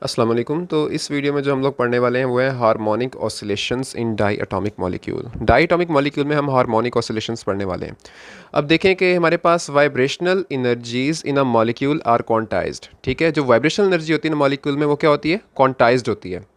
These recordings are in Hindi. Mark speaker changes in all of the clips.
Speaker 1: अस्सलाम वालेकुम। तो इस वीडियो में जो हम लोग पढ़ने वाले हैं वो है harmonic oscillations in diatomic molecule. Diatomic molecule में हम हार्मोनिक ऑसिलेशंस पढ़ने वाले हैं। अब देखें कि हमारे पास vibrational energies in a molecule are quantized. ठीक है, जो वाइब्रेशनल एनर्जी होती है ना मॉलिक्यूल में वो क्या होती है? क्वांटाइज्ड होती है।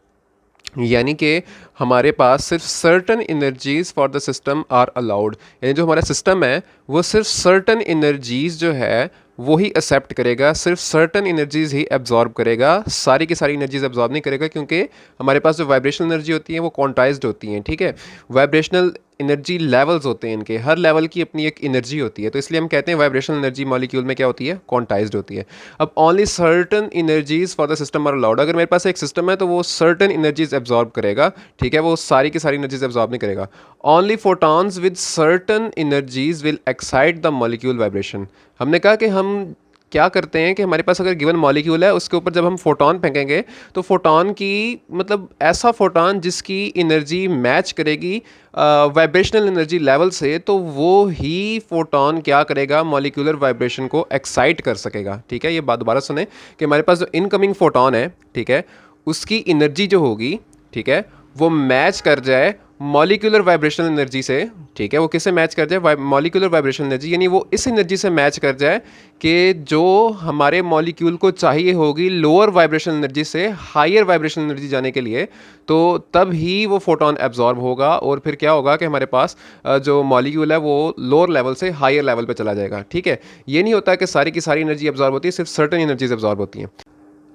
Speaker 1: यानी कि हमारे पास सिर्फ certain energies for the system are allowed. यानी जो हमारा सिस्टम है वो सिर्फ सर्टन एनर्जीज जो है वो ही एक्सेप्ट करेगा, सिर्फ सर्टन एनर्जीज ही एब्जॉर्ब करेगा, सारी की सारी एनर्जीज एब्जॉर्ब नहीं करेगा, क्योंकि हमारे पास जो वाइब्रेशनल एनर्जी होती है वो क्वांटाइज्ड होती हैं। ठीक है, वाइब्रेशनल एनर्जी लेवल्स होते हैं, इनके हर लेवल की अपनी एक एनर्जी होती है, तो इसलिए हम कहते हैं वाइब्रेशनल एनर्जी मॉलिक्यूल में क्या होती है? क्वांटाइज्ड होती है। अब only certain energies for the system are allowed. अगर मेरे पास एक सिस्टम है तो वो सर्टन एनर्जीज एब्जॉर्ब करेगा। ठीक है, वो सारी की सारी एनर्जीज एब्जॉर्ब नहीं करेगा। Only photons with certain energies will excite the molecule vibration. हमने कहा कि हम क्या करते हैं कि हमारे पास अगर गिवन मॉलिक्यूल है उसके ऊपर जब हम फोटॉन फेंकेंगे तो फोटॉन की मतलब ऐसा फोटॉन जिसकी एनर्जी मैच करेगी वाइब्रेशनल एनर्जी लेवल से, तो वो ही फोटॉन क्या करेगा? मॉलिक्यूलर वाइब्रेशन को एक्साइट कर सकेगा। ठीक है, ये बात दोबारा सुने कि हमारे पास जो इनकमिंग फोटॉन है, ठीक है, उसकी एनर्जी जो होगी, ठीक है, वो मैच कर जाए मॉलिक्यूलर वाइब्रेशनल एनर्जी से। ठीक है, वो किससे मैच कर जाए? मॉलिक्यूलर वाइब्रेशनल एनर्जी, यानी वो इस एनर्जी से मैच कर जाए कि जो हमारे मॉलिक्यूल को चाहिए होगी लोअर वाइब्रेशनल एनर्जी से हायर वाइब्रेशनल एनर्जी जाने के लिए। तो तब ही वो फोटोन एब्जॉर्ब होगा और फिर क्या होगा कि हमारे पास जो मॉलिक्यूल है वो लोअर लेवल से हायर लेवल पे चला जाएगा। ठीक है, ये नहीं होता कि सारी की सारी एनर्जी एब्जॉर्ब होती है, सिर्फ सर्टेन एनर्जीज एब्जॉर्ब होती हैं।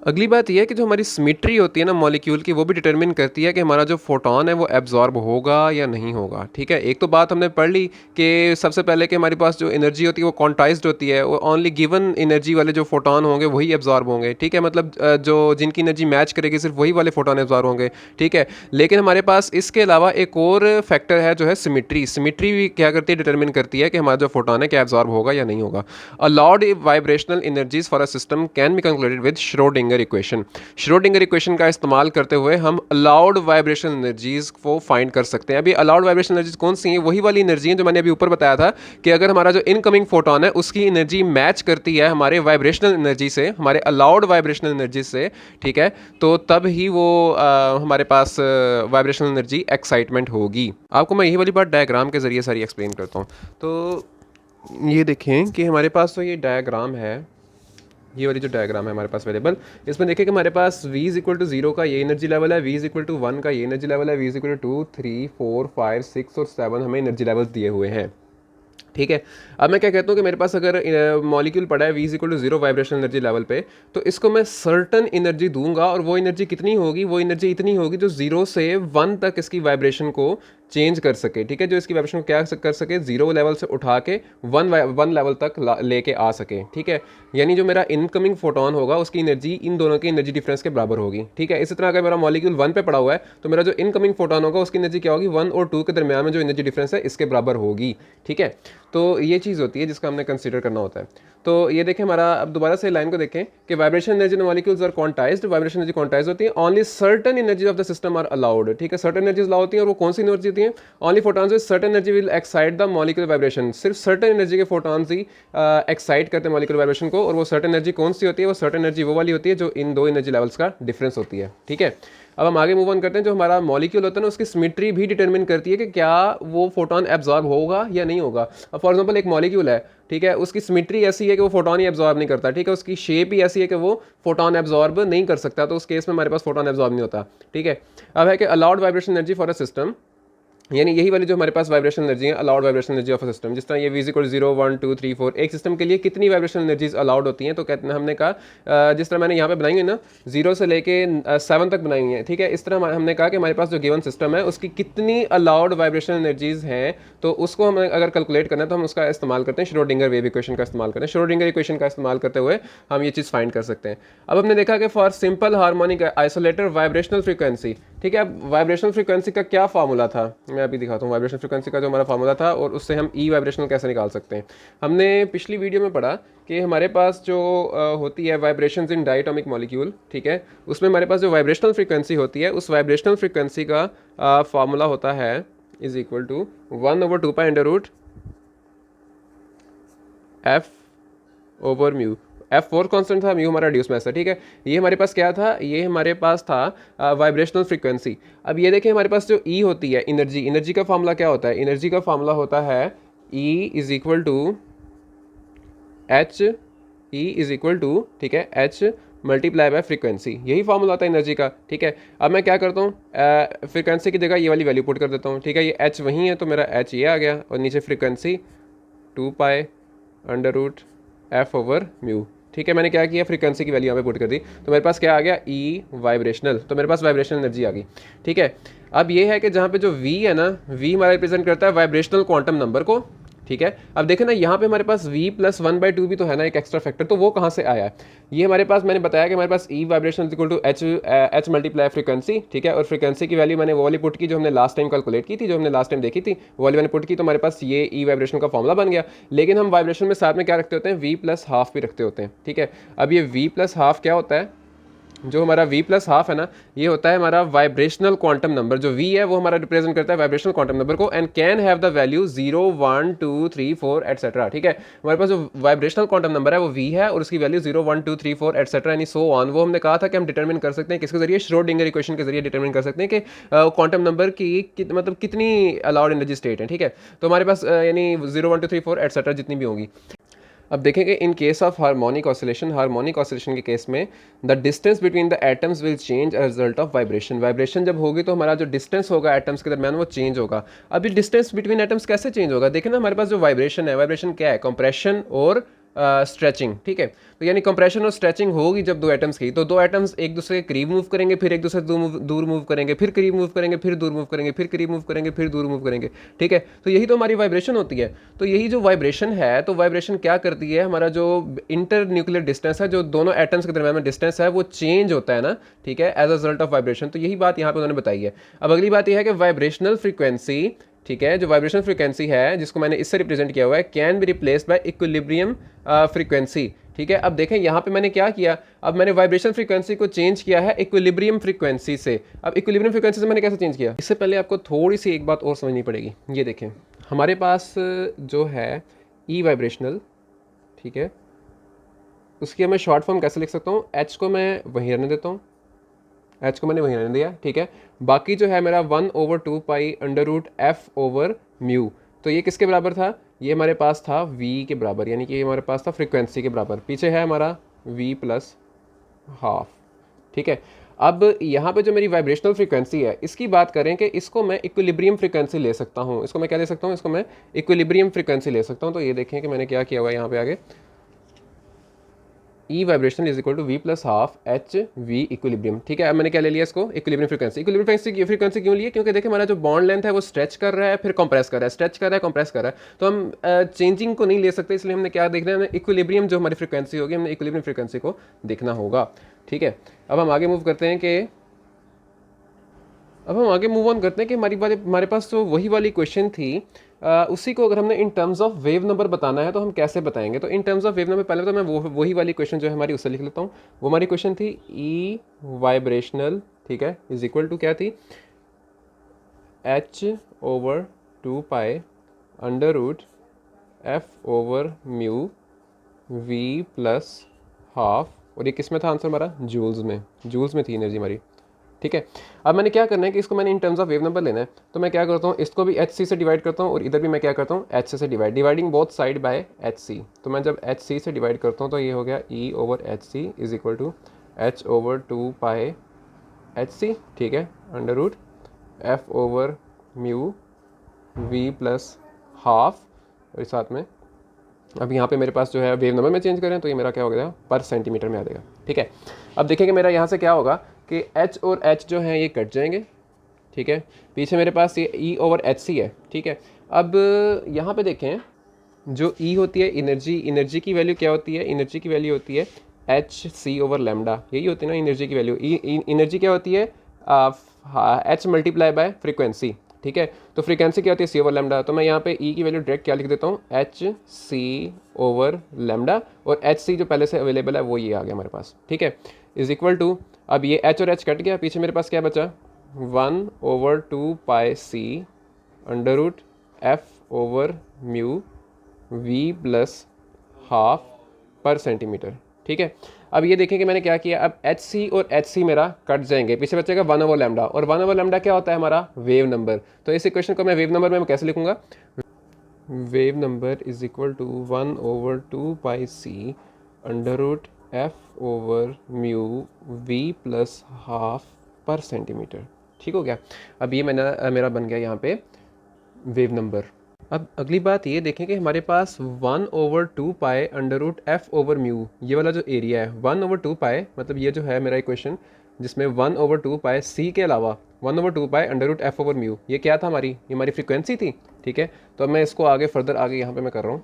Speaker 1: अगली बात यह है कि जो हमारी सिमेट्री होती है ना मॉलिक्यूल की, वो भी डिटरमिन करती है कि हमारा जो फोटॉन है वो एब्जॉर्ब होगा या नहीं होगा। ठीक है, एक तो बात हमने पढ़ ली कि सबसे पहले कि हमारे पास जो एनर्जी होती है वो क्वांटाइज्ड होती है, वो ओनली गिवन एनर्जी वाले जो फोटॉन होंगे वही एब्जॉर्ब होंगे। ठीक है, मतलब जो जिनकी एनर्जी मैच करेगी सिर्फ वही वाले फोटॉन एब्जॉर्ब होंगे। ठीक है, लेकिन हमारे पास इसके अलावा एक और फैक्टर है जो है सिमेट्री। सिमेट्री भी क्या करती है? डिटरमिन करती है कि हमारा जो फोटॉन है क्या एब्जॉर्ब होगा या नहीं होगा। Allowed vibrational energies for a system can be concluded with Schrodinger equation. Schrodinger equation का इस्तेमाल करते हुए हम अलाउड वाइब्रेशन एनर्जीज को फाइंड कर सकते हैं। अभी अलाउड वाइब्रेशन एनर्जीज कौन सी हैं? वही वाली एनर्जी है जो मैंने अभी ऊपर बताया था कि अगर हमारा जो इनकमिंग फोटोन है उसकी एनर्जी मैच करती है हमारे वाइब्रेशनल एनर्जी से, हमारे अलाउड वाइब्रेशनल एनर्जी से, ठीक है, तो तब ही वो हमारे पास वाइब्रेशनल एनर्जी एक्साइटमेंट होगी। आपको मैं यही वाली बात डायग्राम के जरिए सारी एक्सप्लेन करता हूँ। तो ये देखें कि हमारे पास तो ये डायग्राम है, ये वाली जो डायग्राम है हमारे पास अवेलेबल, इसमें देखिए कि हमारे पास v इज इक्वल टू 0 का ये एनर्जी लेवल है, v इज इक्वल टू 1 का ये एनर्जी लेवल है, v इज इक्वल टू 2, 3, 4, 5, 6 और 7 हमें एनर्जी लेवल्स दिए हुए हैं। ठीक है, अब मैं क्या कहता हूँ कि मेरे पास अगर मॉलिक्यूल पड़ा है v is equal to 0 vibration energy level पे, तो इसको मैं सर्टन एनर्जी दूंगा और वो एनर्जी कितनी होगी? वो एनर्जी इतनी होगी जो 0 से 1 तक इसकी वाइब्रेशन को चेंज कर सके। ठीक है, जो इसकी वाइब्रेशन को क्या कर सके? 0 लेवल से उठा के वन लेवल तक लेके आ सके। ठीक है, यानी जो मेरा इनकमिंग फोटोन होगा उसकी एनर्जी इन दोनों के एनर्जी डिफरेंस के बराबर होगी। ठीक है, इसी तरह अगर मेरा मॉलिक्यूल 1 पे पड़ा हुआ है तो मेरा जो इनकमिंग फोटोन होगा उसकी एनर्जी क्या होगी? 1 और 2 के दरमियान में जो एनर्जी डिफरेंस है इसके बराबर होगी। ठीक है, तो ये चीज़ होती है जिसका हमने कंसीडर करना होता है। तो ये देखें हमारा, अब दोबारा से लाइन को देखें कि vibration energy molecules are quantised, vibration energy quantise होती है, only certain energy of the system are allowed. ठीक है, सर्टेन एनर्जीज अलाउ होती हैं और वो कौन सी एनर्जी होती हैं? Only photons with certain energy will excite the molecular vibration. सिर्फ सर्टेन एनर्जी के फोटॉन्स ही एक्साइट करते हैं मॉलिक्यूलर वाइब्रेशन को, और वो सर्टेन एनर्जी कौन सी होती है? वो सर्टेन एनर्जी वो वाली होती है जो इन दो एनर्जी लेवल्स का डिफरेंस होती है। ठीक है, अब हम आगे मूव ऑन करते हैं। जो हमारा मॉलिक्यूल होता है ना उसकी सिमेट्री भी डिटरमिन करती है कि क्या वो फोटोन एब्जॉर्ब होगा या नहीं होगा। अब फॉर एग्जांपल एक मॉलिक्यूल है, ठीक है, उसकी सिमेट्री ऐसी है कि वो फोटोन ही एब्जॉर्ब नहीं करता। ठीक है, उसकी शेप ही ऐसी है कि वो फोटोन एब्जॉर्ब नहीं कर सकता, तो उस केस में हमारे पास फोटोन एब्जॉर्ब नहीं होता। ठीक है, अब है कि allowed vibration energy for a system, यानी यही वाली जो हमारे पास वाइब्रेशन एनर्जी है, allowed vibration energy of a system. जिस तरह ये v इक्वल 0, 1, 2, 3, 4 एक सिस्टम के लिए कितनी वाइब्रेशन एनर्जीज अलाउड होती हैं? तो कहते हैं, हमने कहा जिस तरह मैंने यहाँ पे बनाई हुई ना 0 से लेके 7 तक बनाई हुई है। ठीक है, इस तरह हमने कहा कि हमारे पास जो गिवन सिस्टम है उसकी कितनी अलाउड वाइब्रेशन एनर्जीज हैं, तो उसको हमें अगर कैलकुलेट करना है तो हम उसका इस्तेमाल करते हैं श्रोडिंगर वेव इक्वेशन का इस्तेमाल करते हैं। श्रोडिंगर इक्वेशन का इस्तेमाल करते हुए हम ये चीज़ फाइंड कर सकते हैं। अब हमने देखा कि for simple harmonic isolator vibrational frequency, ठीक है, अब वाइब्रेशनल फ्रीक्वेंसी का क्या फार्मूला था? मैं अभी दिखाता हूँ वाइब्रेशन फ्रीक्वेंसी का जो हमारा फार्मूला था, और उससे हम ई वाइब्रेशनल कैसे निकाल सकते हैं। हमने पिछली वीडियो में पढ़ा कि हमारे पास जो होती है वाइब्रेशंस इन डायटोमिक मॉलिक्यूल, ठीक है, उसमें हमारे पास जो वाइब्रेशनल फ्रीक्वेंसी होती है उस वाइब्रेशनल फ्रीक्वेंसी का फार्मूला होता है is equal to 1/2 pi under root F over mu. F4 constant था, म्यू हमारा रिड्यूस मास था, ठीक है। ये हमारे पास क्या था, ये हमारे पास था वाइब्रेशनल फ्रीक्वेंसी। अब ये देखें हमारे पास जो ई होती है एनर्जी, एनर्जी का फार्मूला क्या होता है, एनर्जी का फार्मूला होता है E is equal to H, E is equal to, ठीक है, एच मल्टीप्लाई बाय फ्रीक्वेंसी, यही फार्मूला आता है एनर्जी का, ठीक है। अब मैं क्या करता हूँ, फ्रीक्वेंसी की जगह ये वाली वैल्यू पुट कर देता हूँ, ठीक है। ये एच वही है तो मेरा एच ये आ गया, और नीचे frequency 2 pi under root F over mu, ठीक है। मैंने क्या किया, फ्रीक्वेंसी की वैल्यू यहाँ पे पुट कर दी, तो मेरे पास क्या आ गया, ई वाइब्रेशनल, तो मेरे पास वाइब्रेशनल एनर्जी आ गई, ठीक है। अब ये है कि जहाँ पे जो वी है ना, वी हमारा रिप्रेजेंट करता है वाइब्रेशनल क्वांटम नंबर को, ठीक है। अब देखें ना यहाँ पे हमारे पास v प्लस 1/2 भी तो है ना, एक एक्स्ट्रा फैक्टर, तो वो कहाँ से आया है, ये हमारे पास मैंने बताया कि हमारे पास E vibration equal to H multiply frequency, ठीक है। और फ्रीक्वेंसी की वैल्यू मैंने वो वाली पुट की जो हमने लास्ट टाइम कैलकुलेट की थी, जो हमने लास्ट टाइम देखी थी, वो वाली मैंने पुट की, तो हमारे पास ये ई वाइब्रेशन का फॉर्मूला बन गया। लेकिन हम वाइब्रेशन में साथ में क्या रखते होते हैं, v प्लस हाफ भी रखते होते हैं, ठीक है। अब ये v प्लस हाफ क्या होता है, जो हमारा v प्लस हाफ है ना, ये होता है हमारा वाइब्रेशनल क्वांटम नंबर, जो v है वो हमारा रिप्रेजेंट करता है वाइब्रेशनल क्वांटम नंबर को, and can have the value 0 1 2 3 4 etcetera, ठीक है। हमारे पास जो वाइब्रेशनल क्वांटम नंबर है वो v है, और उसकी वैल्यू 0 1 2 3 4 एटसेट्रा यानी सो ऑन, वो हमने कहा था कि हम डिटरमिन कर सकते हैं किसके जरिए, श्रोडिंगर इक्वेशन के जरिए डिटरमिन कर सकते हैं कि क्वांटम नंबर की मतलब कितनी अलाउड एनर्जी स्टेट है, ठीक है। तो हमारे पास यानी 0 1 2 3 4 एटसेट्रा जितनी भी होंगी। अब देखेंगे in case of harmonic oscillation के केस में the distance between the atoms will change as result of vibration. Vibration जब होगी तो हमारा जो डिस्टेंस होगा एटम्स के दरमियान वो चेंज होगा। अब ये डिस्टेंस बिटवीन एटम्स कैसे चेंज होगा, देखें ना हमारे पास जो वाइब्रेशन है, वाइब्रेशन क्या है, कंप्रेशन और स्ट्रेचिंग, ठीक है। तो यानी कंप्रेशन और स्ट्रेचिंग होगी जब दो एटम्स की, तो दो एटम्स एक दूसरे के करीब मूव करेंगे, फिर एक दूसरे से दूर मूव करेंगे, फिर करीब मूव करेंगे, फिर दूर मूव करेंगे, फिर करीब मूव करेंगे, फिर दूर मूव करेंगे, ठीक है। तो यही तो हमारी वाइब्रेशन होती है। तो यही जो वाइब्रेशन है, तो वाइब्रेशन क्या करती है, हमारा जो इंटर न्यूक्लियर डिस्टेंस है, जो दोनों एटम्स के दरमियान में डिस्टेंस है, वो चेंज होता है ना, ठीक है, as a result of vibration. तो यही बात यहाँ पे उन्होंने बताई है। अब अगली बात यह है कि वाइब्रेशनल फ्रीक्वेंसी, ठीक है, जो वाइब्रेशन फ्रीक्वेंसी है जिसको मैंने इससे रिप्रेजेंट किया हुआ है, can be replaced by equilibrium frequency, ठीक है। अब देखें यहाँ पे मैंने क्या किया, अब मैंने वाइब्रेशन फ्रीक्वेंसी को चेंज किया है इक्विलिब्रियम फ्रीक्वेंसी से। अब इक्विलिब्रियम फ्रीक्वेंसी से मैंने कैसे चेंज किया, इससे पहले आपको थोड़ी सी एक बात और समझनी पड़ेगी। ये देखें हमारे पास जो है ई वाइब्रेशनल, ठीक है, उसकी मैं शॉर्ट फॉर्म कैसे लिख सकता हूँ, एच को मैं वहीं रहने देता हूँ, एच को मैंने वहीं रहने दिया, ठीक है। बाकी जो है मेरा 1/2 pi under root F over mu, तो ये किसके बराबर था, ये हमारे पास था v के बराबर, यानी कि ये हमारे पास था फ्रीक्वेंसी के बराबर, पीछे है हमारा v प्लस हाफ, ठीक है। अब यहाँ पे जो मेरी वाइब्रेशनल फ्रीक्वेंसी है, इसकी बात करें कि इसको मैं इक्विलिब्रियम फ्रीक्वेंसी ले सकता हूँ, इसको मैं क्या ले सकता हूँ, इसको मैं इक्विलिब्रियम फ्रीक्वेंसी ले सकता हूँ। तो ये देखें कि मैंने क्या किया हुआ है यहाँ पे आगे, E vibration is equal to V plus half H V equilibrium, ठीक है। अब मैंने क्या ले लिया इसको, इक्विलिब्रियम फ्रीक्वेंसी। इक्विलिब्रियम फ्रीक्वेंसी क्यों लिए, क्योंकि देखिए हमारा जो बॉन्ड लेंथ है वो स्ट्रेच कर रहा है, फिर कंप्रेस कर रहा है, स्ट्रेच कर रहा है, कंप्रेस कर रहा है, तो हम चेंजिंग को नहीं ले सकते, इसलिए हमने क्या देखना है, इक्विलिब्रियम जो हमारी फ्रीक्वेंसी होगी, हमने इक्विलिब्रियम फ्रीक्वेंसी को देखना होगा, ठीक है। अब हम आगे मूव करते हैं कि मूव ऑन करते हैं कि हमारे पास तो वही वाली क्वेश्चन थी, उसी को अगर हमने in terms of wave number बताना है तो हम कैसे बताएंगे। तो in terms of wave number पहले तो मैं वही वाली क्वेश्चन जो है हमारी उससे लिख लेता हूँ। वो हमारी क्वेश्चन थी ई वाइब्रेशनल, ठीक है, इज इक्वल टू क्या थी, h/2 pi under root F over mu v plus half, और ये किस में था आंसर हमारा, जूल्स में थी एनर्जी हमारी, ठीक है। अब मैंने क्या करना है कि इसको मैंने in terms of wave number लेना है, तो मैं क्या करता हूँ, इसको भी एच सी से डिवाइड करता हूँ, और इधर भी मैं क्या करता हूँ, एच से dividing both side by H C. तो मैं जब एच सी से डिवाइड करता हूँ तो ये हो गया E over H C is equal to H over 2 pi H C, ठीक है, under root F over mu V plus half, और साथ में अब यहाँ पे मेरे पास जो है वेव नंबर में चेंज करें तो ये मेरा क्या हो गया, पर सेंटीमीटर में आ जाएगा, ठीक है। अब देखेंगे मेरा यहाँ से क्या होगा कि h और h जो हैं ये कट जाएंगे, ठीक है। पीछे मेरे पास ये e ओवर एच सी है, ठीक है। अब यहाँ पे देखें जो E होती है एनर्जी की वैल्यू क्या होती है, एनर्जी की वैल्यू होती है एच सी ओवर लैम्डा, यही होती है ना एनर्जी की वैल्यू। एनर्जी क्या होती है, h मल्टीप्लाई बाय फ्रीक्वेंसी, ठीक है। तो फ्रीक्वेंसी क्या होती है, सी ओवर लैम्डा, तो मैं यहाँ पे ई की वैल्यू डायरेक्ट क्या लिख देता हूँ, एच सी ओवर लैम्डा, और एच सी जो पहले से अवेलेबल है वो ये आ गया हमारे पास, ठीक है, इज इक्वल टू, अब ये एच और एच कट गया, पीछे मेरे पास क्या बचा, 1/2 pi C under root F over mu V plus half per centimetre, ठीक है। अब ये देखें कि मैंने क्या किया, अब एच सी और एच सी मेरा कट जाएंगे, पीछे बचेगा 1/λ, और 1/λ क्या होता है हमारा वेव नंबर। तो इस इक्वेशन को मैं वेव नंबर में कैसे लिखूंगा, wave number is equal to 1/2πc under root F over mu V plus half per centimetre. ठीक हो गया। अब ये मेरा बन गया यहाँ पे वेव नंबर। अब अगली बात ये देखें कि हमारे पास 1/2π under root F over mu, ये वाला जो एरिया है 1/2π, मतलब ये जो है मेरा इक्वेशन जिसमें 1/2π सी के अलावा 1/2π under root F over mu, ये क्या था हमारी, ये हमारी फ्रीक्वेंसी थी। ठीक है, तो अब मैं इसको आगे फर्दर आगे यहाँ पे मैं कर रहा हूँ।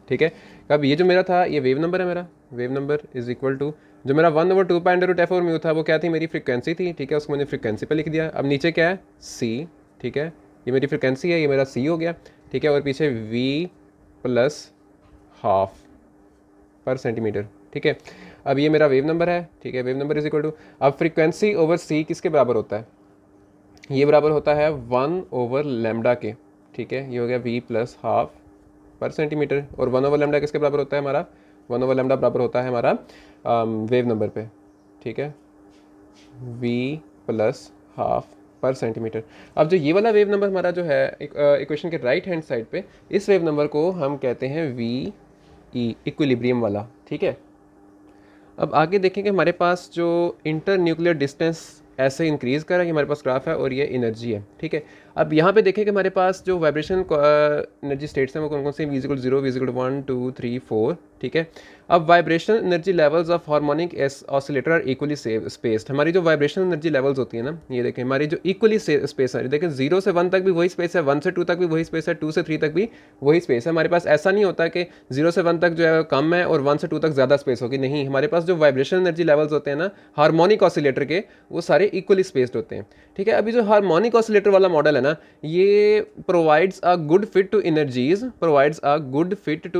Speaker 1: ठीक है, अब ये जो मेरा था ये वेव नंबर है, मेरा wave number is equal to जो मेरा 1/2π under root F over mu था वो क्या थी, मेरी फ्रीक्वेंसी थी। ठीक है, उसको मैंने फ्रीक्वेंसी पे लिख दिया। अब नीचे क्या है, सी। ठीक है, ये मेरी फ्रीक्वेंसी है, ये मेरा सी हो गया। ठीक है, और पीछे v plus half per centimetre. ठीक है, अब ये मेरा वेव नंबर है। ठीक है, wave number is equal to, अब फ्रीक्वेंसी ओवर सी किसके बराबर होता है, ये बराबर होता है 1/λ के। ठीक है, ये हो गया v plus half per centimetre, और 1/λ किसके बराबर होता है हमारा, 1/λ बराबर होता है हमारा वेव नंबर पे। ठीक है, v plus half per centimetre. अब जो ये वाला वेव नंबर हमारा जो है इक्वेशन के राइट हैंड साइड पे, इस वेव नंबर को हम कहते हैं वी ई, इक्विलिब्रियम वाला। ठीक है, अब आगे देखें कि हमारे पास जो इंटर न्यूक्लियर डिस्टेंस ऐसे इंक्रीज़ कर रहा है, हमारे पास ग्राफ है, और ये एनर्जी है। ठीक है, अब यहाँ पे देखें कि हमारे पास जो वाइब्रेशन एनर्जी स्टेट्स हैं वो कौन कौन से, v = 0, v = 1 2 3 4। ठीक है, अब vibration energy levels of harmonic oscillator are equally spaced. हमारी जो वाइब्रेशन एनर्जी लेवल्स होती है ना, ये देखें हमारी जो इक्वली स्पेस है, देखें 0 से 1 तक भी वही स्पेस है, 1 से 2 तक भी वही स्पेस है, 2 से 3 तक भी वही स्पेस है। हमारे पास ऐसा नहीं होता कि 0 से 1 तक जो है कम है और 1 से 2 तक ज़्यादा स्पेस होगी, नहीं। हमारे पास जो वाइब्रेशन एनर्जी लेवल्स होते हैं ना हार्मोनिक ऑसिलेटर के, वो सारे इक्वली स्पेस्ड होते हैं। ठीक है, अभी जो हार्मोनिक ऑसिलेटर वाला मॉडल है ना, ये provides a good fit to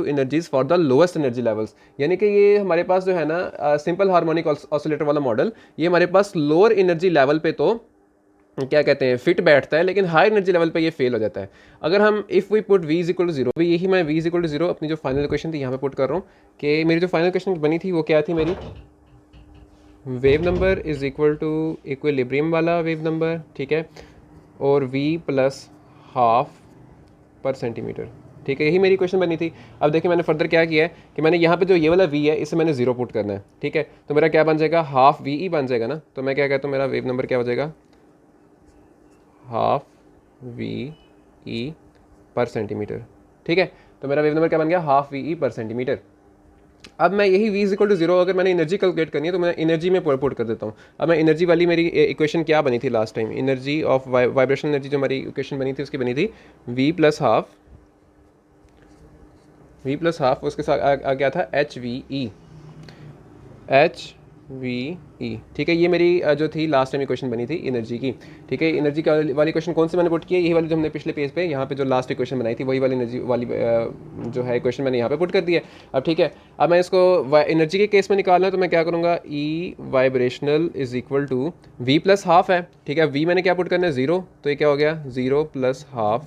Speaker 1: energies for the lowest energy levels. यानी कि ये हमारे पास जो है ना सिंपल हार्मोनिक ऑसिलेटर वाला मॉडल, ये हमारे पास लोअर एनर्जी लेवल पे तो क्या कहते हैं फिट बैठता है, लेकिन हाई एनर्जी लेवल पे ये फेल हो जाता है। अगर हम इफ़ वी पुट v = 0, अभी यही मैं v = 0 अपनी जो फाइनल इक्वेशन थी यहाँ पे पुट कर रहा हूँ कि मेरी जो फाइनल इक्वेशन बनी थी वो क्या थी, मेरी wave number is equal to equilibrium वाला वेव नंबर। ठीक है, और v plus half per centimetre. ठीक है, यही मेरी क्वेश्चन बनी थी। अब देखिए मैंने फर्दर क्या किया है कि मैंने यहाँ पे जो ये वाला v है इसे मैंने 0 पुट करना है। ठीक है, तो मेरा क्या बन जाएगा, हाफ वी ई बन जाएगा ना। तो मैं क्या कहता हूँ, मेरा वेव नंबर क्या हो जाएगा, हाफ वी ई पर सेंटीमीटर। ठीक है, तो मेरा वेव नंबर क्या बन गया, हाफ वी ई पर सेंटीमीटर। अब मैं यही v = 0 अगर मैंने एनर्जी कैलकुलेट करनी है तो मैं एनर्जी में पुट कर देता हूँ। अब मैं एनर्जी वाली मेरी इक्वेशन क्या बनी थी last time, energy of vibration energy जो हमारी इक्वेशन बनी थी उसकी बनी थी v प्लस हाफ, उसके साथ आ गया था एच वी ई। ठीक है, ये मेरी जो थी लास्ट टाइम इक्वेशन बनी थी एनर्जी की। ठीक है, एनर्जी वाली इक्वेशन कौन सी मैंने पुट की है, यही वाली जो हमने पिछले पेज पे यहाँ पे जो लास्ट इक्वेशन बनाई थी वही वाली एनर्जी वाली जो है इक्वेशन मैंने यहाँ पे पुट कर दी है। अब ठीक है, अब मैं इसको एनर्जी के केस में निकालना है तो मैं क्या करूँगा, E vibrational is equal to V plus half है। ठीक है, वी मैंने क्या पुट करना है, 0, तो ये क्या हो गया 0 plus half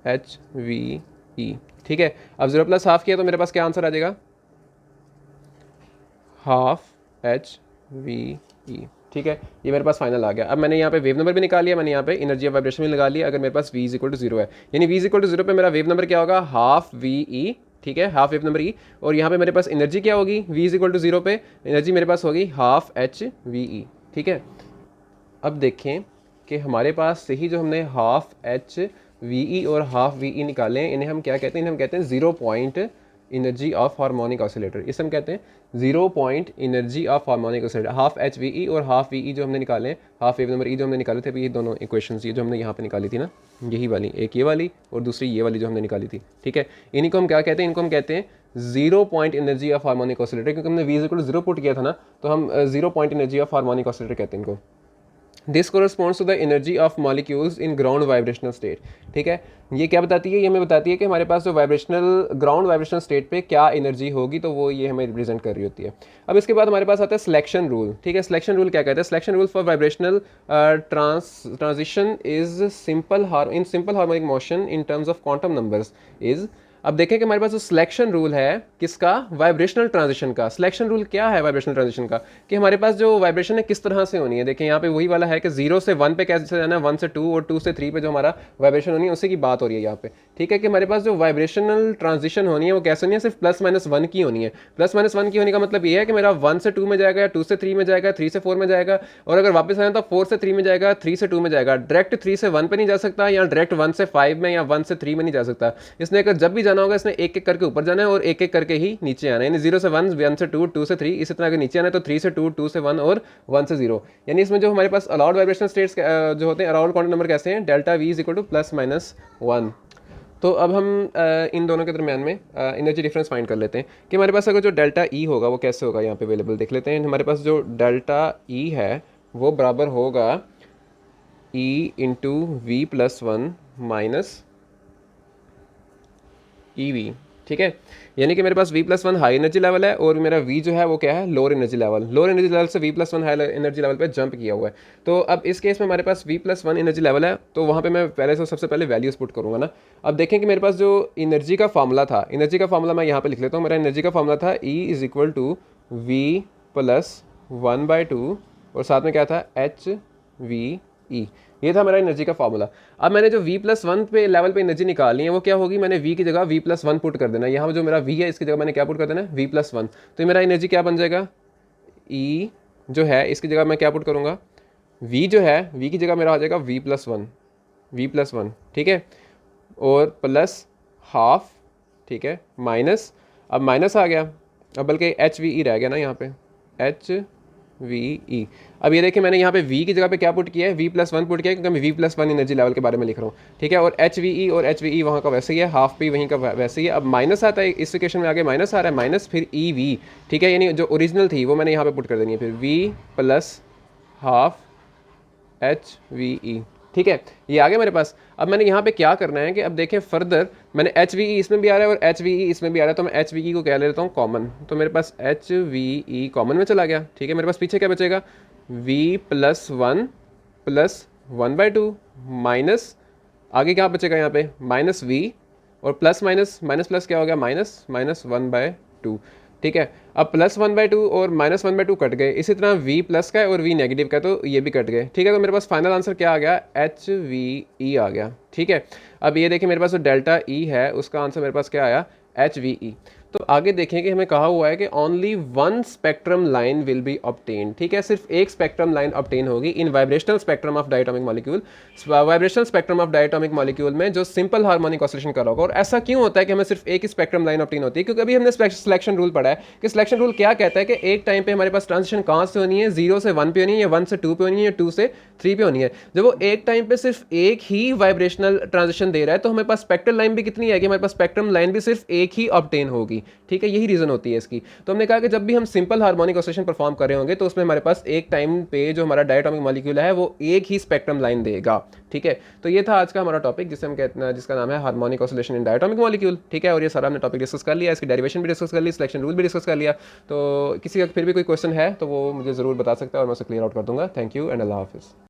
Speaker 1: H V E. ठीक है, अब 0 प्लस हाफ किया तो मेरे पास क्या आंसर आ जाएगा, हाफ एच वी ई। ठीक है, ये मेरे पास फाइनल आ गया। अब मैंने यहाँ पे वेव नंबर भी निकाल लिया, मैंने यहाँ पे एनर्जी ऑफ वाइब्रेशन भी लगा लिया। अगर मेरे पास v = 0 है, यानी v = 0 पे मेरा वेव नंबर क्या होगा, हाफ वी ई। ठीक है, हाफ वेव नंबर ई, और यहाँ पे मेरे पास एनर्जी क्या होगी, v = 0 पे एनर्जी मेरे पास होगी हाफ एच वी ई। ठीक है, अब देखें कि हमारे पास से ही जो हमने हाफ एच वी ई और हाफ वी ई निकाले हैं, इन्हें हम क्या कहते हैं, इन्हें हम कहते हैं 0 point energy of harmonic oscillator. इसे हम कहते हैं 0 point energy of harmonic oscillator. Half H V E और हाफ वी ई जो हमने निकाले हैं, हाफ वेव नंबर ई जो हमने निकाले थे, अभी ये दोनों इक्वेशंस ये जो हमने यहाँ पे निकाली थी ना, यही वाली, एक ये वाली और दूसरी ये वाली जो हमने निकाली थी। ठीक है, इन्हीं को हम क्या कहते हैं, इनको हम कहते हैं 0 point energy of harmonic oscillator, क्योंकि हमने v = 0 पुट किया था ना, तो हम 0 point energy of harmonic oscillator कहते हैं इनको। This corresponds to the energy of molecules in ground vibrational state. ठीक है, ये क्या बताती है, ये हमें बताती है कि हमारे पास जो वाइब्रेशनल ग्राउंड वाइब्रेशनल स्टेट पे क्या एनर्जी होगी, तो वो ये हमें रिप्रेजेंट कर रही होती है। अब इसके बाद हमारे पास आता है सिलेक्शन रूल। ठीक है, सिलेक्शन रूल क्या कहता है? Selection rule for vibrational transition is simple harmonic motion in terms of quantum numbers is. अब देखें कि हमारे पास जो सिलेक्शन रूल है किसका? वाइब्रेशनल ट्रांजिशन का। सिलेक्शन रूल क्या है वाइब्रेशनल ट्रांजिशन का? कि हमारे पास जो वाइब्रेशन है किस तरह से होनी है। देखें यहाँ पे वही वाला है कि 0 से 1 पे कैसे जाना है, 1 से 2 और 2 से 3 पे जो हमारा वाइब्रेशन होनी है उसी की बात हो रही है यहाँ पे। ठीक है, कि हमारे पास जो वाइब्रेशनल ट्रांजिशन होनी है वो कैसे होनी है? सिर्फ +-1 की होनी है। +-1 की होने का मतलब ये है कि मेरा 1 से 2 में जाएगा, 2 से 3 में जाएगा, 3 से 4 में जाएगा, और अगर वापस आए तो 4 से 3 में जाएगा, 3 से 2 में जाएगा। डायरेक्ट 3 से 1 पे नहीं जा सकता, या डायरेक्ट 1 से 5 में या 1 से 3 में नहीं जा सकता। इसने अगर जब भी जाना होगा इसने एक एक करके ऊपर जाना है और एक एक करके ही नीचे आना है। यानी 0 से 1, 1 से 2, 2 से 3, इसी तरह के नीचे आना है, तो 3 से 2, 2 से 1 और 1 से 0। यानी इसमें जो हमारे पास अलाउड वाइब्रेशनल स्टेट्स जो होते हैं अराउंड क्वांटम नंबर कैसे हैं? Delta V is equal to +-1। तो अब हम इन दोनों के दरमियान में एनर्जी डिफरेंस फाइंड कर लेते हैं कि हमारे पास अगर जो डेल्टा ई होगा वो कैसे होगा। यहाँ पे अवेलेबल देख लेते हैं। हमारे पास जो डेल्टा ई है वो बराबर होगा E into V +1 minus E V. ठीक है, यानी कि मेरे पास v+1 हाई एनर्जी लेवल है और मेरा v जो है वो क्या है? Lower energy level. Lower energy level से v+1 हाई एनर्जी लेवल पे जंप किया हुआ है। तो अब इस केस में हमारे पास v+1 एनर्जी लेवल है, तो वहाँ पे मैं पहले से सबसे पहले वैल्यूज पुट करूँगा ना। अब देखें कि मेरे पास जो एनर्जी का फार्मूला था, एनर्जी का फार्मूला मैं यहाँ पे लिख लेता हूँ। मेरा एनर्जी का फार्मूला था E is equal to v+1/2 और साथ में क्या था? HVE। ये था मेरा एनर्जी का फार्मूला। अब मैंने जो v+1 पे लेवल पे एनर्जी निकालनी है वो क्या होगी? मैंने v की जगह v+1 पुट कर देना है। यहाँ जो मेरा v है इसकी जगह मैंने क्या पुट कर देना है? v+1। तो मेरा एनर्जी क्या बन जाएगा? E जो है इसकी जगह मैं क्या पुट करूँगा? v जो है v की जगह मेरा आ जाएगा v+1। ठीक है, और प्लस हाफ। ठीक है, माइनस, अब माइनस आ गया, अब बल्कि HVE रह गया ना यहाँ पे, HVE। अब ये देखिए मैंने यहाँ पे v की जगह पे क्या पुट किया है? v+1 पुट किया है, क्योंकि मैं v+1 एनर्जी लेवल के बारे में लिख रहा हूँ। ठीक है, और HVE वहाँ का वैसे ही है, हाफ भी वहीं का वैसे ही है। अब माइनस आता है, इस इक्वेशन में आगे माइनस आ रहा है, माइनस फिर EV। ठीक है, यानी जो ओरिजिनल थी वो मैंने यहाँ पे पुट कर देनी है, फिर v+½ HVE। ठीक है, ये आ गया मेरे पास। अब मैंने यहाँ पे क्या करना है कि अब देखें फर्दर मैंने HVE इसमें भी आ रहा है और HVE इसमें भी आ रहा है, तो मैं HVE को क्या ले लेता हूँ? कॉमन। तो मेरे पास HVE कॉमन में चला गया। ठीक है, मेरे पास पीछे क्या बचेगा? v+1 +1/2 माइनस, आगे क्या बचेगा यहाँ पे? -v, और प्लस माइनस माइनस प्लस क्या हो गया? -1/2। ठीक है, अब +1/2 और -1/2 कट गए। इसी तरह v प्लस का है और v नेगेटिव का है, तो ये भी कट गए। ठीक है, तो मेरे पास फाइनल आंसर क्या आ गया? HVE आ गया। ठीक है, अब ये देखिए मेरे पास जो डेल्टा E है उसका आंसर मेरे पास क्या आया? HVE। तो आगे देखें कि हमें कहा हुआ है कि only one spectrum line will be obtain. ठीक है, सिर्फ एक स्पेक्ट्रम लाइन ऑब्टेन होगी in vibrational spectrum of diatomic molecule. Vibrational spectrum of diatomic molecule में जो सिंपल हार्मोनिक ऑसिलेशन कर रहा होगा। और ऐसा क्यों होता है कि हमें सिर्फ एक ही स्पेक्ट्रम लाइन ऑब्टेन होती है? क्योंकि अभी हमने सिलेक्शन रूल पढ़ा है कि सिलेक्शन रूल क्या कहता है कि एक टाइम पे हमारे पास ट्रांजिशन कहाँ से होनी है? 0 से 1 पे होनी है, या 1 से 2 पे होनी है, या 2 से 3 पे होनी है। जब वो एक टाइम पे सिर्फ एक ही वाइब्रेशनल ट्रांजिशन दे रहा है तो हमारे पास स्पेक्ट्रल लाइन भी कितनी है कि हमारे पास स्पेक्ट्रम लाइन भी सिर्फ एक ही ऑब्टेन होगी। ठीक है, यही रीजन होती है इसकी। तो हमने कहा कि जब भी हम सिंपल हार्मोनिक ऑसिलेशन परफॉर्म कर रहे होंगे तो उसमें हमारे पास एक टाइम पे जो हमारा डायटोमिक मॉलिक्यूल है वो एक ही स्पेक्ट्रम लाइन देगा। ठीक है, तो ये था आज का हमारा टॉपिक जिसे हम कहते हैं, जिसका नाम है harmonic oscillation in diatomic molecule. ठीक है, और ये सारा हमने टॉपिक डिस्कस कर लिया, इसकी डेरिवेशन भी डिस्कस कर ली, सिलेक्शन रूल भी डिस्कस कर लिया। तो किसी का फिर भी कोई क्वेश्चन है तो वो मुझे ज़रूर बता सकता है और मैं उसे क्लियर आउट कर दूंगा। थैंक यू एंड अल्लाह हाफिज़।